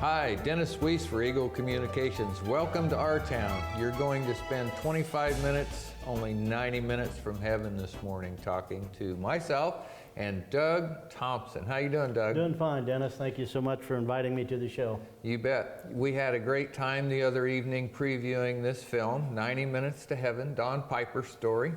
Hi, Dennis Weiss for Eagle Communications. Welcome to our town. You're going to spend 25 minutes, only 90 minutes from heaven this morning, talking to myself and Doug Thompson. How you doing, Doug? Doing fine, Dennis. Thank you so much for inviting me to the show. You bet. We had a great time the other evening previewing this film, 90 Minutes to Heaven, Don Piper's story.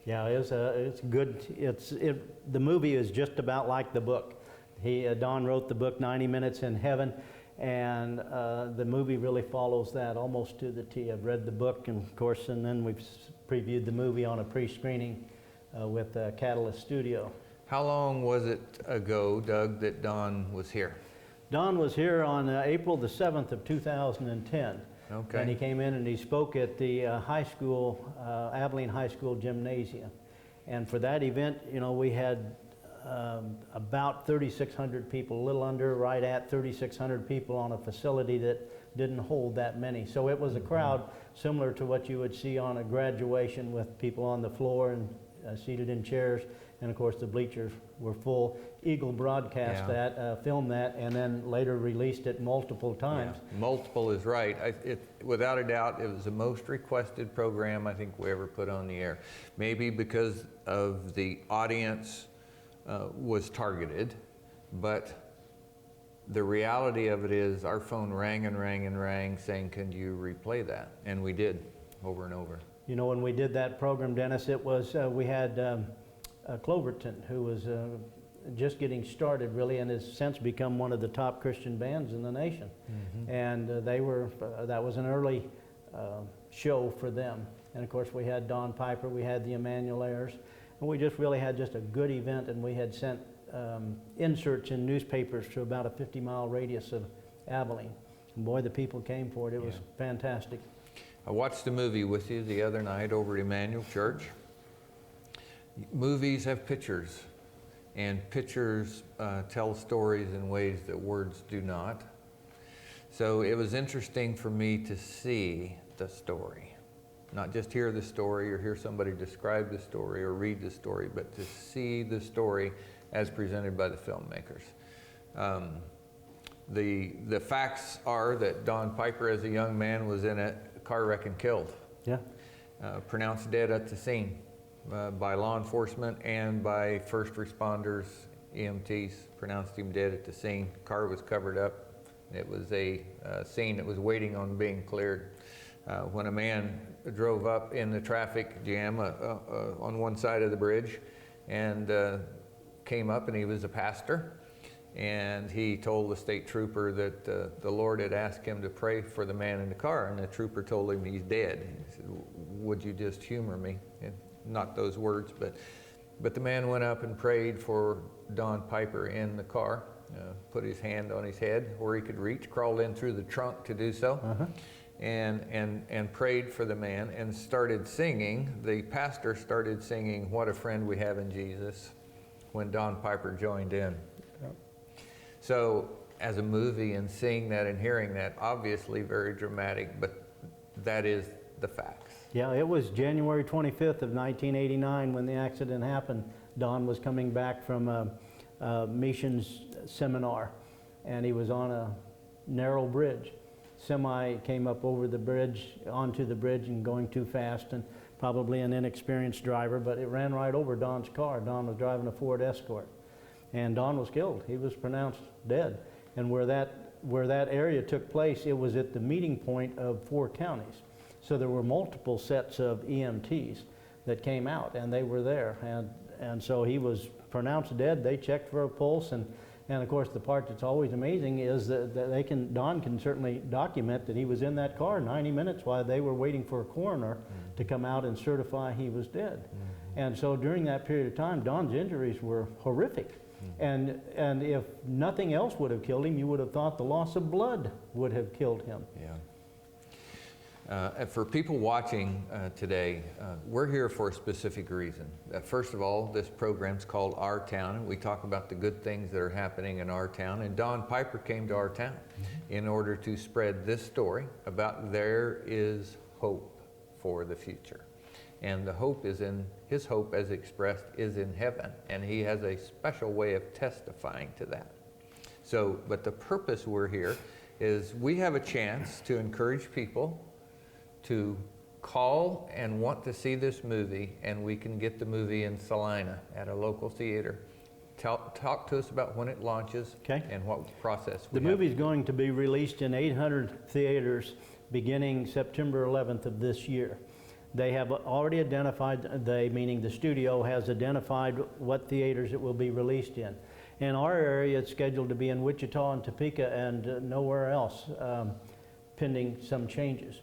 Yeah, it's good. The movie is just about like the book. Don wrote the book 90 Minutes in Heaven, and the movie really follows that almost to the T. I've read the book, and of course, and then we've previewed the movie on a pre-screening with Catalyst Studio. How long was it ago, Doug, that Don was here? Don was here on April the 7th of 2010. Okay. And he came in and he spoke at the high school, Abilene High School gymnasium. And for that event, you know, we had about 3,600 people, a little under, right at 3,600 people on a facility that didn't hold that many. So it was a crowd similar to what you would see on a graduation, with people on the floor and seated in chairs. And of course the bleachers were full. Eagle broadcast that, filmed that, and then later released it multiple times. Yeah. Multiple is right. Without a doubt, it was the most requested program I think we ever put on the air. Maybe because of the audience was targeted, but the reality of it is our phone rang and rang and rang saying, can you replay that? And we did, over and over. You know, when we did that program, Dennis, it was, we had Cloverton, who was just getting started really, and has since become one of the top Christian bands in the nation. Mm-hmm. And they were, that was an early show for them. And of course we had Don Piper, we had the Emmanuelairs, and we just really had just a good event, and we had sent inserts in newspapers to about a 50-mile radius of Abilene. And boy, the people came for it. It was fantastic. I watched the movie with you the other night over at Emmanuel Church. Movies have pictures, and pictures tell stories in ways that words do not. So it was interesting for me to see the story, not just hear the story or hear somebody describe the story or read the story, but to see the story as presented by the filmmakers. The facts are that Don Piper, as a young man, was in a car wreck and killed. Yeah. Pronounced dead at the scene by law enforcement and by first responders, EMTs, pronounced him dead at the scene. Car was covered up. It was a scene that was waiting on being cleared. When a man drove up in the traffic jam on one side of the bridge and came up, and he was a pastor, and he told the state trooper that the Lord had asked him to pray for the man in the car, and the trooper told him he's dead. He said, would you just humor me? And not those words, but the man went up and prayed for Don Piper in the car, put his hand on his head where he could reach, crawled in through the trunk to do so, and prayed for the man, and started singing. The pastor started singing "What a Friend We Have in Jesus" when Don Piper joined in. Yep. So as a movie, and seeing that and hearing that, obviously very dramatic, but that is the facts. Yeah, it was January 25th of 1989 when the accident happened. Don was coming back from a missions seminar, and he was on a narrow bridge. Semi came up over the bridge, onto the bridge, and going too fast, and probably an inexperienced driver, but it ran right over Don's car. Don was driving a Ford Escort, and Don was killed. He was pronounced dead. And where that area took place, it was at the meeting point of 4 counties. So there were multiple sets of EMTs that came out, and they were there. And so he was pronounced dead. They checked for a pulse, and of course the part that's always amazing is that Don can certainly document that he was in that car 90 minutes while they were waiting for a coroner to come out and certify he was dead. And so during that period of time, Don's injuries were horrific. And if nothing else would have killed him, you would have thought the loss of blood would have killed him. Yeah. For people watching today, we're here for a specific reason. First of all, this program's called Our Town, and we talk about the good things that are happening in our town. And Don Piper came to our town in order to spread this story about there is hope for the future. And the hope is in, his hope as expressed is in heaven, and he has a special way of testifying to that. So, but the purpose we're here is we have a chance to encourage people to call and want to see this movie, and we can get the movie in Salina at a local theater. Talk to us about when it launches and what process we have. The movie is going to be released in 800 theaters beginning September 11th of this year. They have already identified, meaning the studio has identified what theaters it will be released in. In our area, it's scheduled to be in Wichita and Topeka and nowhere else, pending some changes.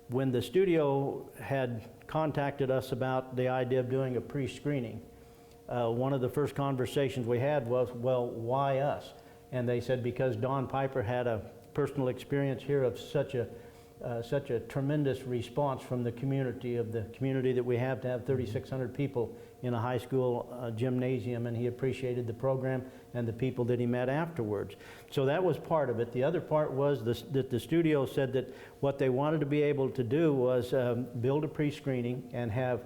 When the studio had contacted us about the idea of doing a pre-screening, one of the first conversations we had was, well, why us? And they said because Don Piper had a personal experience here of such a tremendous response from the community that we have to have 3,600 people in a high school gymnasium, and he appreciated the program and the people that he met afterwards. So that was part of it. The other part was that the studio said that what they wanted to be able to do was build a pre-screening and have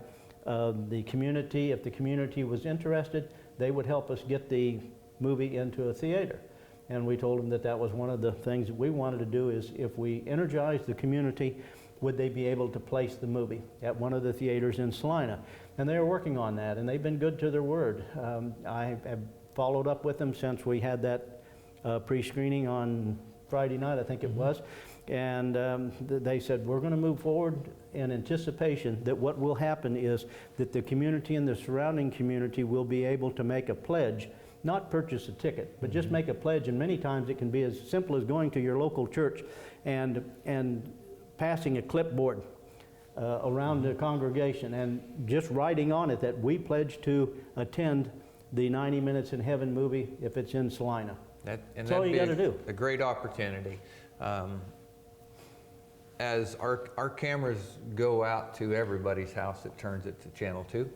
the community, if the community was interested, they would help us get the movie into a theater. And we told them that that was one of the things that we wanted to do, is if we energize the community, would they be able to place the movie at one of the theaters in Salina? And they're working on that, and they've been good to their word. I have followed up with them since we had that pre-screening on Friday night, I think it was. And they said, we're going to move forward in anticipation that what will happen is that the community and the surrounding community will be able to make a pledge, not purchase a ticket, but just make a pledge. And many times it can be as simple as going to your local church and passing a clipboard around the congregation and just writing on it that we pledge to attend the 90 Minutes in Heaven movie if it's in Salina. That's all you got to do. A great opportunity. As our cameras go out to everybody's house that turns it to Channel 2,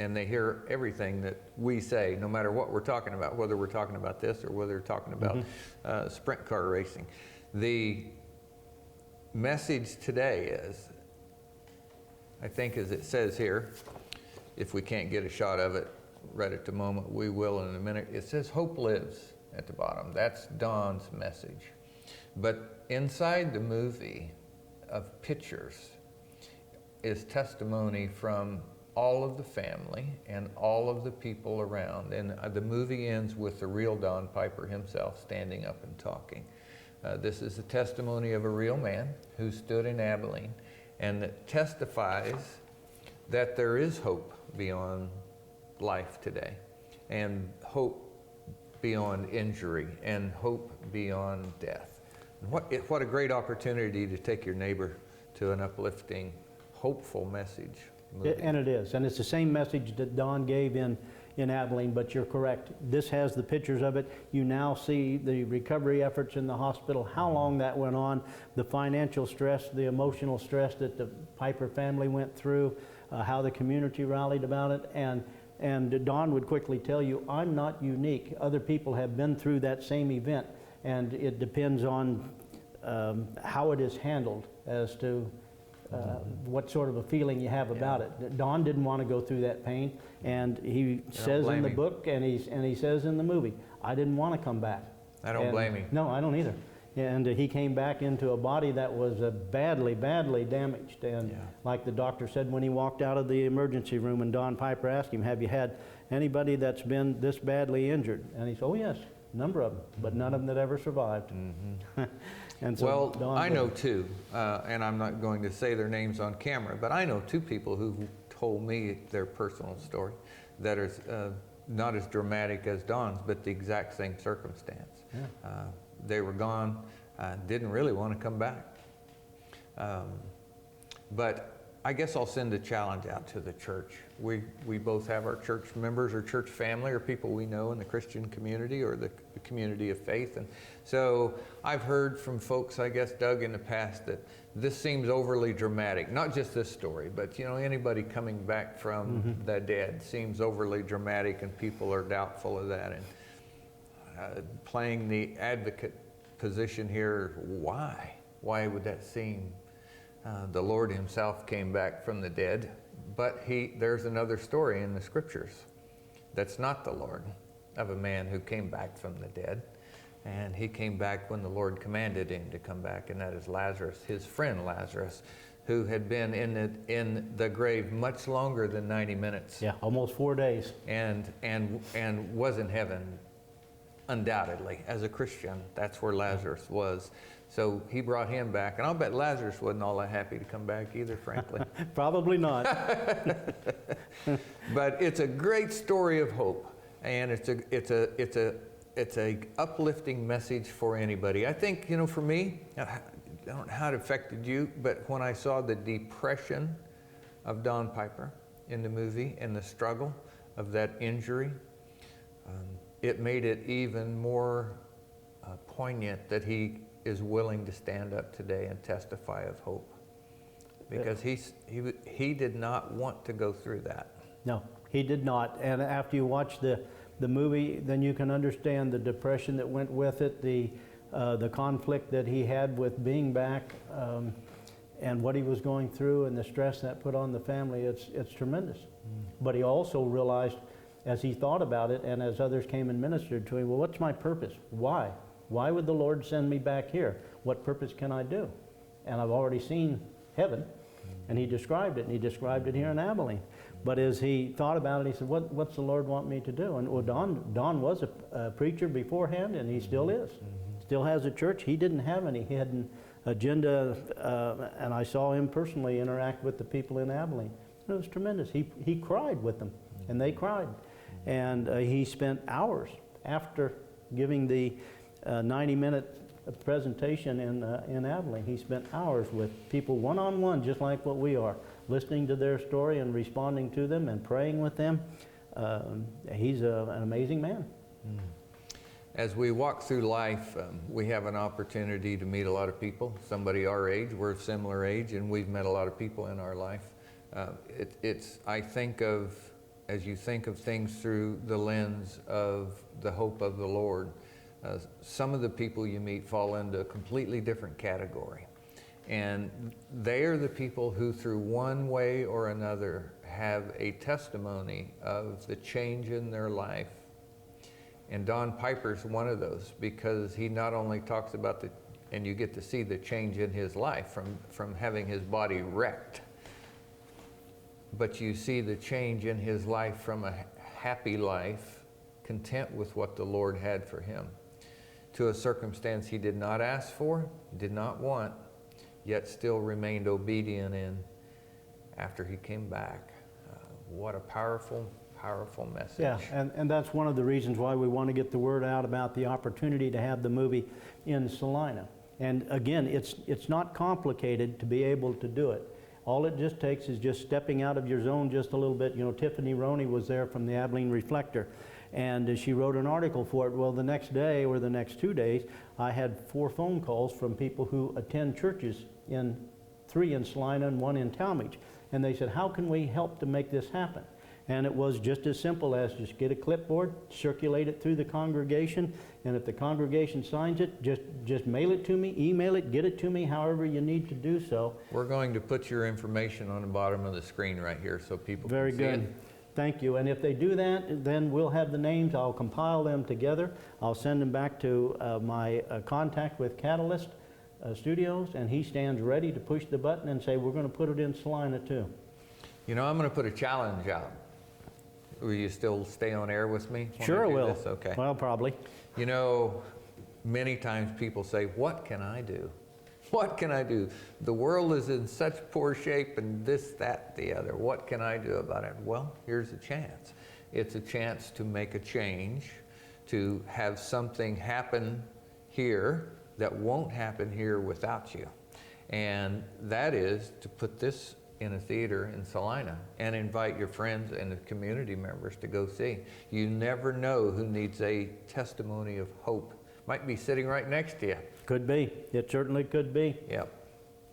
and they hear everything that we say, no matter what we're talking about, whether we're talking about this or whether we're talking about sprint car racing. The message today is, I think as it says here, if we can't get a shot of it right at the moment, we will in a minute. It says hope lives at the bottom. That's Don's message. But inside the movie of pictures is testimony from all of the family and all of the people around. And the movie ends with the real Don Piper himself standing up and talking. This is a testimony of a real man who stood in Abilene and that testifies that there is hope beyond life today, and hope beyond injury, and hope beyond death. What a great opportunity to take your neighbor to an uplifting, hopeful message. And it is, and it's the same message that Don gave in Abilene, but you're correct. This has the pictures of it. You now see the recovery efforts in the hospital, how long that went on, the financial stress, the emotional stress that the Piper family went through, how the community rallied about it, and Don would quickly tell you, I'm not unique. Other people have been through that same event, and it depends on how it is handled as to what sort of a feeling you have about it. Don didn't want to go through that pain, and he says in the book, and he says in the movie, I didn't want to come back. I don't blame him. No, I don't either. And he came back into a body that was badly, badly damaged. And like the doctor said when he walked out of the emergency room, and Don Piper asked him, have you had anybody that's been this badly injured? And he said, oh yes, a number of them, but none of them that ever survived. And so well, Don I know two, and I'm not going to say their names on camera, but I know two people who told me their personal story that is not as dramatic as Don's, but the exact same circumstance. They were gone, didn't really want to come back. But I guess I'll send a challenge out to the church. We both have our church members or church family or people we know in the Christian community or the community of faith. And so I've heard from folks, I guess, Doug, in the past that this seems overly dramatic. Not just this story, but you know, anybody coming back from the dead seems overly dramatic, and people are doubtful of that. And playing the advocate position here, why? Why would that seem? The Lord himself came back from the dead, but there's another story in the scriptures that's not the Lord. of a man who came back from the dead. And he came back when the Lord commanded him to come back, and that is Lazarus, his friend Lazarus, who had been in the grave much longer than 90 minutes. Yeah, almost 4 days. And was in heaven, undoubtedly. As a Christian, that's where Lazarus was. So he brought him back, and I'll bet Lazarus wasn't all that happy to come back either, frankly. Probably not. But it's a great story of hope, and it's a uplifting message for anybody. I think, you know, for me, I don't know how it affected you, but when I saw the depression of Don Piper in the movie and the struggle of that injury, it made it even more poignant that he is willing to stand up today and testify of hope, because he did not want to go through that. No, he did not. And after you watch the movie, then you can understand the depression that went with it, the conflict that he had with being back, and what he was going through, and the stress that put on the family. It's tremendous. But he also realized, as he thought about it, and as others came and ministered to him, well, what's my purpose? Why? Why would the Lord send me back here? What purpose can I do? And I've already seen heaven, and he described it, and he described it here in Abilene. But as he thought about it, he said, what's the Lord want me to do? And well, Don was a preacher beforehand, and he still is. Still has a church. He didn't have any hidden agenda, and I saw him personally interact with the people in Abilene. It was tremendous. He cried with them, and they cried. And he spent hours after giving the 90-minute presentation in Abilene. He spent hours with people one-on-one, just like what we are, listening to their story and responding to them and praying with them. He's an amazing man. As we walk through life, we have an opportunity to meet a lot of people. Somebody our age, we're a similar age, and we've met a lot of people in our life. I think of, as you think of things through the lens of the hope of the Lord, some of the people you meet fall into a completely different category. And they are the people who, through one way or another, have a testimony of the change in their life. And Don Piper's one of those, because he not only talks about and you get to see the change in his life from having his body wrecked, but you see the change in his life from a happy life, content with what the Lord had for him, to a circumstance he did not ask for, did not want, yet still remained obedient in after he came back. What a powerful, powerful message. Yeah, and that's one of the reasons why we want to get the word out about the opportunity to have the movie in Salina. And again, it's not complicated to be able to do it. All it just takes is just stepping out of your zone just a little bit. You know, Tiffany Roney was there from the Abilene Reflector, and she wrote an article for it. Well, the next day or the next 2 days, I had 4 phone calls from people who attend churches, 3 in Salina and 1 in Talmadge. And they said, how can we help to make this happen? And it was just as simple as just get a clipboard, circulate it through the congregation, and if the congregation signs it, just mail it to me, email it, get it to me, however you need to do so. We're going to put your information on the bottom of the screen right here so people can see it. Very good. Thank you. And if they do that, then we'll have the names. I'll compile them together. I'll send them back to my contact with Catalyst Studios, and he stands ready to push the button and say, we're going to put it in Salina too. You know, I'm going to put a challenge out. Will you still stay on air with me? Sure, I will. Okay. Well, probably. You know, many times people say, what can I do? What can I do? The world is in such poor shape and this, that, the other. What can I do about it? Well, here's a chance. It's a chance to make a change, to have something happen here that won't happen here without you. And that is to put this in a theater in Salina and invite your friends and the community members to go see. You never know who needs a testimony of hope. Might be sitting right next to you. Could be. It certainly could be. Yep.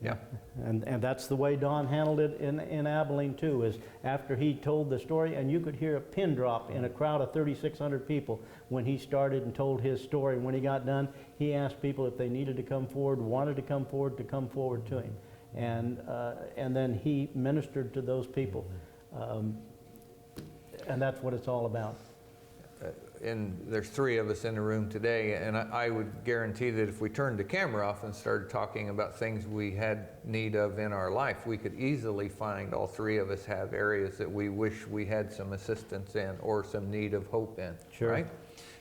Yep. And that's the way Don handled it in Abilene too, is after he told the story, and you could hear a pin drop in a crowd of 3,600 people when he started and told his story. When he got done, he asked people if they needed to come forward, wanted to come forward to him. And then he ministered to those people. And that's what it's all about. and there's 3 of us in the room today, and I would guarantee that if we turned the camera off and started talking about things we had need of in our life, we could easily find all 3 of us have areas that we wish we had some assistance in or some need of hope in, Sure. right?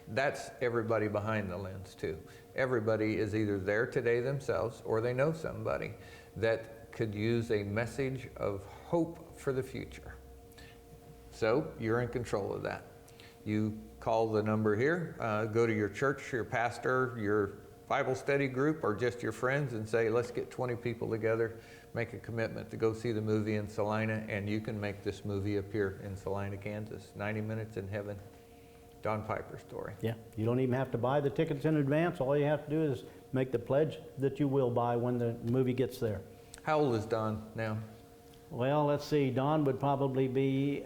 That's everybody behind the lens too. Everybody is either there today themselves or they know somebody that could use a message of hope for the future. So you're in control of that. You call the number here, go to your church, your pastor, your Bible study group, or just your friends and say, let's get 20 people together, make a commitment to go see the movie in Salina, and you can make this movie appear in Salina, Kansas. 90 Minutes in Heaven, Don Piper story. Yeah, you don't even have to buy the tickets in advance. All you have to do is make the pledge that you will buy when the movie gets there. How old is Don now? Well, let's see, Don would probably be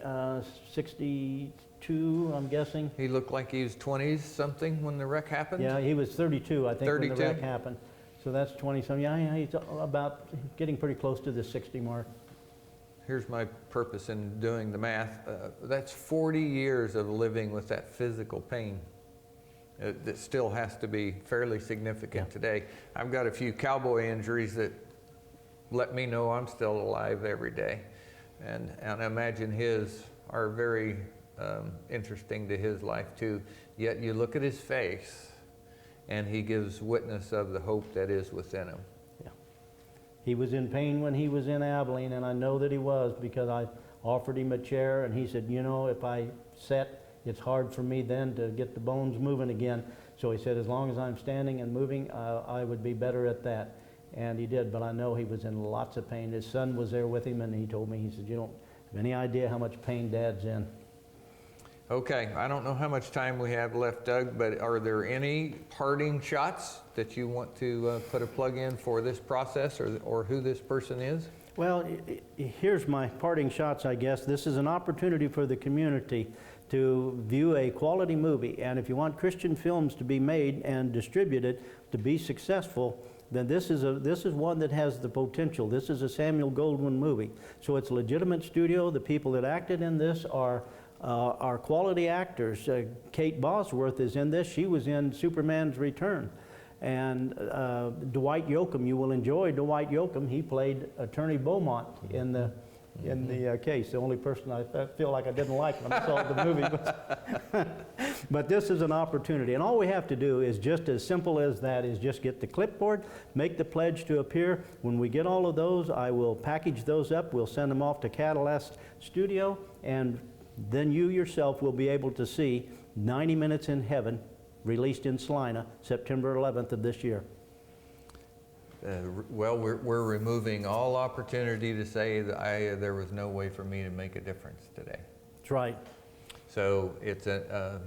62, I'm guessing. He looked like he was 20s something when the wreck happened? Yeah, he was 32, I think, when 32? the wreck happened. So that's 20-some. Yeah, he's about getting pretty close to the 60 mark. Here's my purpose in doing the math. That's 40 years of living with that physical pain. That still has to be fairly significant today. I've got a few cowboy injuries that let me know I'm still alive every day. And I imagine his are very interesting to his life too. Yet you look at his face and he gives witness of the hope that is within him. Yeah. He was in pain when he was in Abilene, and I know that he was because I offered him a chair and he said, you know, if I sit, it's hard for me then to get the bones moving again. So he said, as long as I'm standing and moving, I would be better at that. And he did, but I know he was in lots of pain. His son was there with him, and he told me, he said, you don't have any idea how much pain Dad's in. Okay, I don't know how much time we have left, Doug, but are there any parting shots that you want to put a plug in for this process or who this person is? Well, here's my parting shots, I guess. This is an opportunity for the community to view a quality movie. And if you want Christian films to be made and distributed to be successful, then this is one that has the potential. This is a Samuel Goldwyn movie. So it's a legitimate studio. The people that acted in this are quality actors. Kate Bosworth is in this. She was in Superman's Return. And Dwight Yoakam, you will enjoy Dwight Yoakam. He played Attorney Beaumont in the case. The only person I feel like I didn't like when I saw the movie. But this is an opportunity. And all we have to do is just as simple as that, is just get the clipboard, make the pledge to appear. When we get all of those, I will package those up. We'll send them off to Catalyst Studio, and then you yourself will be able to see 90 Minutes in Heaven, released in Salina, September 11th of this year. Well, we're removing all opportunity to say that there was no way for me to make a difference today. That's right. So it's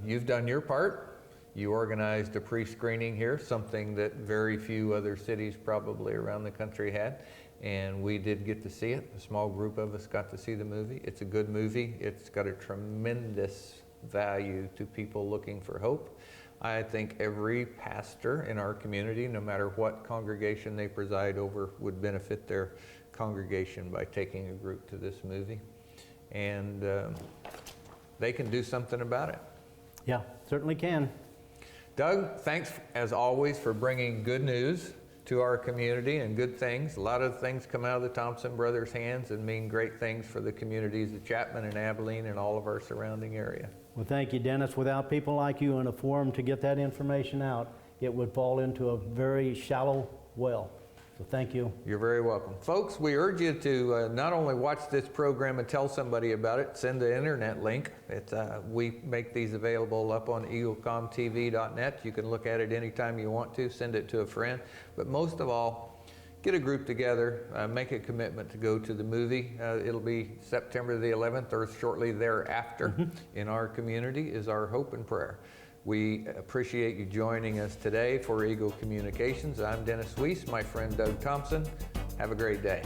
you've done your part. You organized a pre-screening here, something that very few other cities probably around the country had. And we did get to see it. A small group of us got to see the movie. It's a good movie. It's got a tremendous value to people looking for hope. I think every pastor in our community, no matter what congregation they preside over, would benefit their congregation by taking a group to this movie. And they can do something about it. Yeah, certainly can. Doug, thanks as always for bringing good news to our community and good things. A lot of things come out of the Thompson brothers' hands and mean great things for the communities of Chapman and Abilene and all of our surrounding area. Well, thank you, Dennis. Without people like you in a forum to get that information out, it would fall into a very shallow well. So thank you. You're very welcome. Folks, we urge you to not only watch this program and tell somebody about it, send the internet link. We make these available up on eaglecomtv.net. You can look at it anytime you want to, send it to a friend. But most of all, get a group together, make a commitment to go to the movie. It'll be September the 11th or shortly thereafter in our community is our hope and prayer. We appreciate you joining us today for Eagle Communications. I'm Dennis Weiss, my friend Doug Thompson. Have a great day.